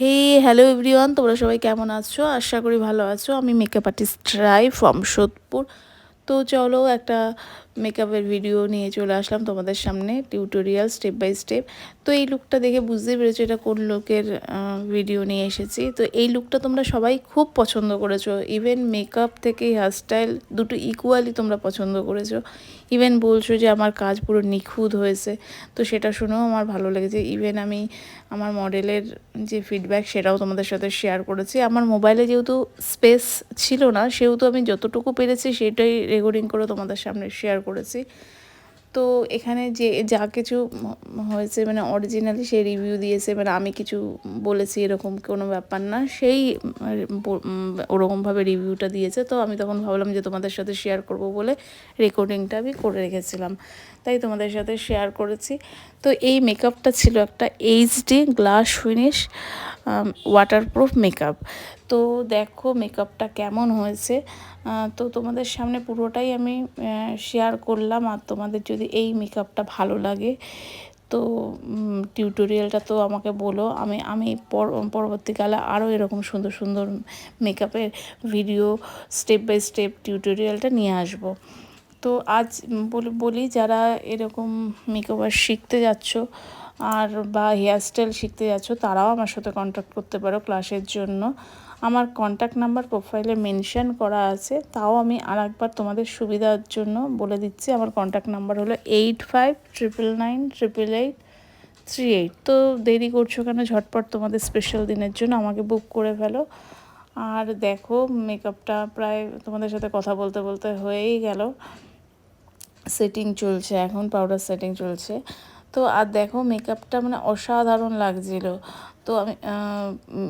হে hello everyone, তোমরা সবাই কেমন আছো? আশা করি ভালো আছো। আমি makeup artist Rai from Sodepur. তো চলো একটা মেকআপের ভিডিও নিয়ে চলে আসলাম তোমাদের সামনে, টিউটোরিয়াল স্টেপ বাই স্টেপ। তো এই লুকটা দেখে বুঝতেই পেরেছো এটা কোন লোকের ভিডিও নিয়ে এসেছি। তো এই লুকটা তোমরা সবাই খুব পছন্দ করেছো, ইভেন মেকআপ থেকে হেয়ারস্টাইল দুটো ইকুয়ালি তোমরা পছন্দ করেছো। ইভেন বলছো যে আমার কাজ পুরো নিখুঁত হয়েছে, তো সেটা শুনেও আমার ভালো লেগেছে। ইভেন আমি আমার মডেলের যে ফিডব্যাক সেটাও তোমাদের সাথে শেয়ার করেছি। আমার মোবাইলে যেহেতু স্পেস ছিল না, সেহেতু আমি যতটুকু পেরেছি সেটাই রেকর্ডিং করে তোমাদের সামনে শেয়ার করেছি। তো এখানে যে যা কিছু হয়েছে মানে অরিজিনালি সে রিভিউ দিয়েছে, মানে আমি কিছু বলেছি এরকম কোনো ব্যাপার না, সেই ওরকমভাবে রিভিউটা দিয়েছে। তো আমি তখন ভাবলাম যে তোমাদের সাথে শেয়ার করব বলে রেকর্ডিংটা আমি করে রেখেছিলাম, তাই তোমাদের সাথে শেয়ার করেছি। তো এই মেকআপটা ছিল একটা HD glass finish waterproof makeup. তো দেখো মেকআপটা কেমন হয়েছে। তো তোমাদের সামনে পুরোটাই আমি শেয়ার করলাম। আর তোমাদের যদি এই মেকআপটা ভালো লাগে তো টিউটোরিয়ালটা তো আমাকে বলো, আমি পরবর্তীকালে আরও এরকম সুন্দর সুন্দর মেকআপের ভিডিও স্টেপ বাই স্টেপ টিউটোরিয়ালটা নিয়ে আসবো। তো আজ বলি যারা এরকম মেকওভার শিখতে যাচ্ছ আর বা হেয়ারস্টাইল শিখতে যাচ্ছ, তারাও আমার সাথে কন্ট্যাক্ট করতে পারো ক্লাসের জন্য। আমার কন্ট্যাক্ট নাম্বার প্রোফাইলে মেনশন করা আছে, তাও আমি আর একবার তোমাদের সুবিধার জন্য বলে দিচ্ছি। আমার কন্ট্যাক্ট নাম্বার হলো 8599988838। তো দেরি করছো কেন, ঝটপট তোমাদের স্পেশাল দিনের জন্য আমাকে বুক করে ফেলো। আর দেখো মেকআপটা প্রায় তোমাদের সাথে কথা বলতে বলতে হয়েই গেল। সেটিং চলছে এখন, পাউডার সেটিং চলছে। তো আর দেখো মেকআপটা মানে অসাধারণ লাগছিল। তো আমি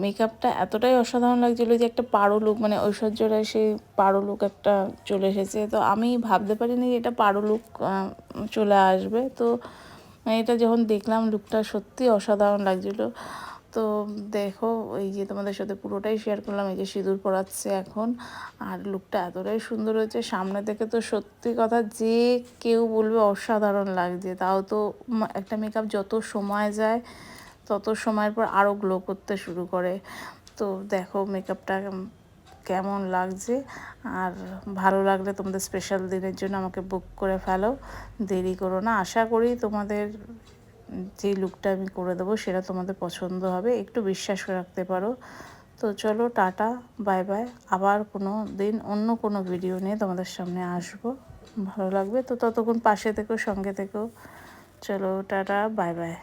মেকআপটা এতটাই অসাধারণ লাগছিলো যে একটা পারো লুক, মানে ঐশ্বর্য রায় সেই পারো লুক একটা চলে এসেছে। তো আমি ভাবতে পারিনি যে এটা পারো লুক চলে আসবে। তো এটা যখন দেখলাম লুকটা সত্যি অসাধারণ লাগছিলো। তো দেখো এই যে তোমাদের সাথে পুরোটাই শেয়ার করলাম। এই যে সিঁদুর পরাচ্ছে এখন, আর লুকটা এতটাই সুন্দর হয়েছে সামনে থেকে। তো সত্যি কথা যে কেউ বলবে অসাধারণ লাগছে। তাও তো একটা মেকআপ যত সময় যায় তত সময়ের পর আরও গ্লো করতে শুরু করে। তো দেখো মেকআপটা কেমন লাগছে। আর ভালো লাগলে তোমাদের স্পেশাল দিনের জন্য আমাকে বুক করে ফেলো, দেরি করো না। আশা করি তোমাদের যে লুকটা আমি করে দেবো সেটা তোমাদের পছন্দ হবে, একটু বিশ্বাস রাখতে পারো। তো চলো টাটা বাই বাই, আবার কোনো দিন অন্য কোনো ভিডিও নিয়ে তোমাদের সামনে আসবো, ভালো লাগবে। তো ততক্ষণ পাশে থেকো, সঙ্গে থেকো। চলো টাটা বাই বাই।